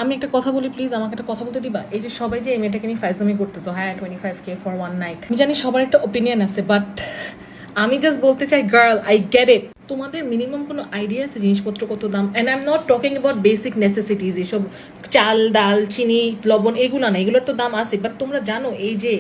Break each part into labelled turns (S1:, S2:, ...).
S1: আমি একটা কথা বলি প্লিজ, আমাকে একটা কথা বলতে দিবা? এই যে সবাই যে এই মেয়েটাকে নিয়ে ফাইজলামি করতেছো, হ্যাঁ 25K ফর ওয়ান নাইট, আমি জানি সবার একটা ওপিনিয়ন আছে, বাট আমি জাস্ট বলতে চাই গার্ল, আই গেট ইট। তোমাদের মিনিমাম কোনো আইডিয়া আছে জিনিসপত্র কত দাম? And I am not talking about basic necessities, এসব চাল ডাল চিনি লবণ এগুলো না, এগুলোর তো দাম আছে, বাট তোমরা জানো এই যে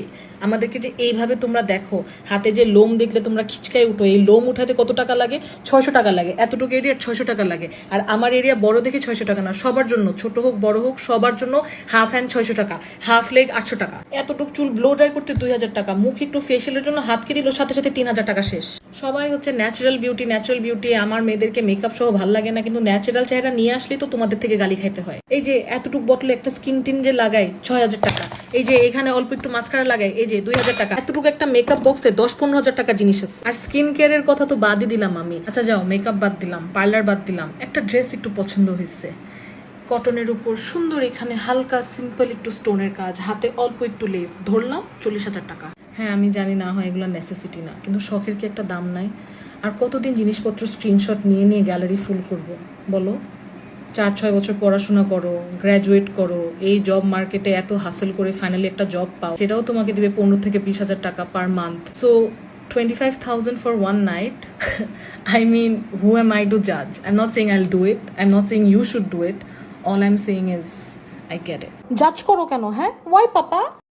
S1: আমাদেরকে যে এইভাবে তোমরা দেখো, হাতে যে লোম দেখলে তোমরা খিচকায় উঠো, এই লোম উঠাতে কত টাকা লাগে? 600 টাকা লাগে। এতটুকু এরিয়ার 600 টাকা লাগে। আর আমার এরিয়া বড় দেখে 600 টাকা না, সবার জন্য, ছোট হোক বড় হোক সবার জন্য হাফ হ্যান্ড 600 টাকা, হাফ লেগ 800 টাকা, এতটুকু চুল ব্লো ড্রাই করতে 2000 টাকা, মুখ একটু ফেশিয়ালের জন্য হাতকে দিল সাথে সাথে 3000 টাকা শেষ। সবাই হচ্ছে ন্যাচারাল বিউটি ন্যাচারাল বিউটি, আমার মেয়েদেরকে মেকআপ সহ ভালো লাগে না, কিন্তু ন্যাচারাল চেহারা নিয়ে আসলেই তো তোমাদের থেকে গালি খাইতে হয়। এই যে এতটুকু বটলে একটা স্কিন টিন যে লাগাই 6000 টাকা, এই যে এখানে অল্প একটু মাস্কারা লাগাই এই যে 2000 টাকা, এতটুকু একটা মেকআপ বক্সে 10-15 হাজার টাকা জিনিস আছে। আর স্কিন কেয়ারের কথা তো বাদই দিলাম আমি। আচ্ছা যাও, মেকআপ বাদ দিলাম, পার্লার বাদ দিলাম, একটা ড্রেস একটু পছন্দ হয়েছে কটনের উপর সুন্দর, এখানে হালকা সিম্পল একটু স্টোনের কাজ, হাতে অল্প একটু লেস, ধরলাম 40,000 টাকা। হ্যাঁ আমি জানি না হয় এগুলো নেসেসিটি না, কিন্তু শখের কি একটা দাম নাই? আর কতদিন জিনিসপত্র স্ক্রিনশট নিয়ে নিয়ে গ্যালারি ফুল করব বলো? 4-6 বছর পড়াশোনা করো, গ্র্যাজুয়েট করো, এই জব মার্কেটে এত হাসেল করে ফাইনালি একটা জব পাও, সেটাও তোমাকে দিবে 15 থেকে 20 হাজার টাকা per month. So 25,000 for one night. I mean, who am I to judge? I'm not saying I'll do it. I'm not saying you should do it. All I'm saying is, I get it. জাজ করো কেন? হ্যাঁ, Y পাপা?